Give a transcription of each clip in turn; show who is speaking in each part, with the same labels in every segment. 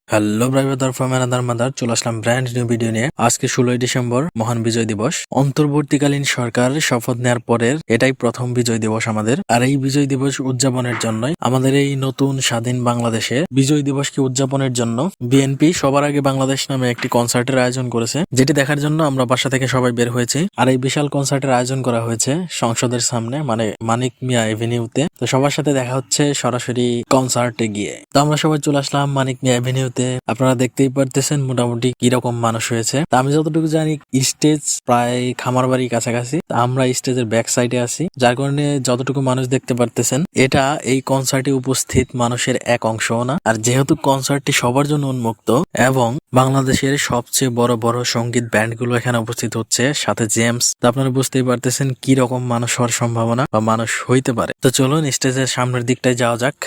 Speaker 1: Hello ব্রাইভার from another mother, চলে আসলাম brand new video নিয়ে। আজকে 16ই ডিসেম্বর, মহান বিজয় দিবস। অন্তর্বর্তীকালীন সরকার শপথ নেওয়ার পরের এটাই প্রথম বিজয় দিবস আমাদের। আর এই বিজয় দিবস উদযাপনের জন্যই আমাদের এই নতুন স্বাধীন বাংলাদেশে বিজয় দিবসকে উদযাপনের জন্য বিএনপি সবার আগে বাংলাদেশ নামে একটি কনসার্টের আয়োজন করেছে, যেটি দেখার জন্য আমরা বাসা থেকে সবাই বের হয়েছি। আর এই বিশাল কনসার্টের আয়োজন করা হয়েছে সংসদের সামনে, মানে মানিক মিয়া এভিনিউতে। তো সবার সাথে দেখা হচ্ছে সরাসরি কনসার্টে গিয়ে। তো আমরা সবাই চলে আসলাম মানিক মিয়া এভিনিউতে। আপনারা দেখতেই পারতেছেন মোটামুটি কিরকম মানুষ হয়েছে। তা আমি যতটুকু জানি স্টেজ প্রায় খামারবাড়ির কাছাকাছি। আমরা স্টেজের ব্যাক সাইডে আছি, যার কারণে যতটুকু মানুষ দেখতে পারতেছেন এটা এই কনসার্টে উপস্থিত মানুষের এক অংশও না। আর যেহেতু কনসার্টটি সবার জন্য উন্মুক্ত এবং বাংলাদেশের সবচেয়ে বড় বড় সঙ্গীত ব্যান্ড গুলো এখানে উপস্থিত হচ্ছে, সাথে জেমস, আপনারা বুঝতেই পারতেছেন কি রকম মানুষ হওয়ার সম্ভাবনা বা মানুষ হইতে পারে। তো চলুন স্টেজের সামনের দিকটায় যাওয়া যাক।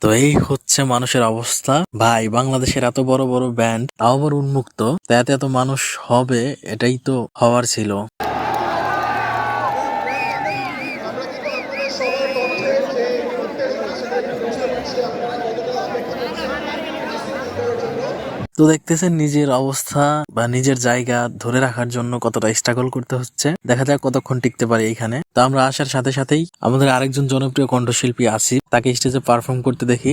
Speaker 1: তো এই হচ্ছে মানুষের অবস্থা। ভাই, বাংলাদেশের এত বড় বড় ব্যান্ড, তাও আবার উন্মুক্ত, তো এত এত মানুষ হবে, এটাই তো হওয়ার ছিল। তো দেখতেছেন নিজের অবস্থা বা নিজের জায়গা ধরে রাখার জন্য কতটা স্ট্রাগল করতে হচ্ছে। দেখা যাক কতক্ষণ টিকতে পারি এখানে। তো আমরা আসার সাথে সাথেই আমাদের আরেকজন জনপ্রিয় কণ্ঠশিল্পী আসিফ, তাকে স্টেজে পারফর্ম করতে দেখি।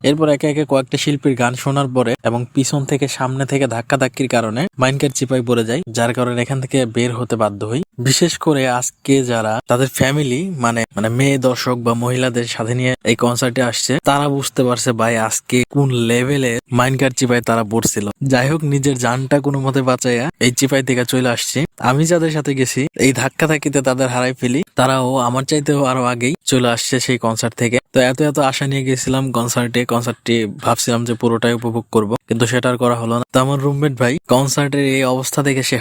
Speaker 1: এরপর একে একে কয়েকটা শিল্পীর গান শোনার পরে এবং পিছন থেকে সামনে থেকে ধাক্কাধাক্কির কারণে মাইনকার চিপায় পড়ে যায়, যার কারণে এখান থেকে বের হতে বাধ্য হই। বিশেষ করে আজকে যারা তাদের ফ্যামিলি মানে মানে মেয়ে দর্শক বা মহিলাদের সাথে নিয়ে এই কনসার্টে আসছে, তারা বুঝতে পারছে ভাই আজকে কোন লেভেলে মাইনকার চিপায় তারা পড়ছিল। যাই হোক, নিজের জানটা কোনো মতে বাঁচাইয়া এই চিপাই থেকে চলে আসছি। আমি যাদের সাথে গেছি এই ধাক্কাধাক্কিতে তাদের হারাই ফেলি, তারাও আমার চাইতেও আরো আগেই চলে আসছে সেই কনসার্ট থেকে। তো এত এত আশা নিয়ে গেছিলাম কনসার্টটি ভাবছিলাম যে পুরোটাই উপভোগ করব, কিন্তু সেটা আর করা হলো না। তো আমার রুমমেট ভাই কনসার্টের এই অবস্থা দেখে সে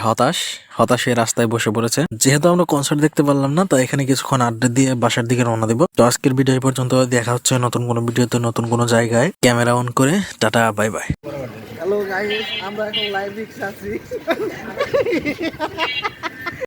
Speaker 1: হতাশে রাস্তায় বসে পড়েছে। যেহেতু আমরা কনসার্ট দেখতে পারলাম না, তো এখানে কিছুক্ষণ আড্ডা দিয়ে বাসার দিকে রওনা দিব। তো আজকের ভিডিও এই পর্যন্ত, দেখা হচ্ছে নতুন কোনো ভিডিওতে নতুন কোনো জায়গায়। ক্যামেরা অন করে tata, bye bye.
Speaker 2: Hello guys, আমরা এখন লাইভ রিক্সা আছি।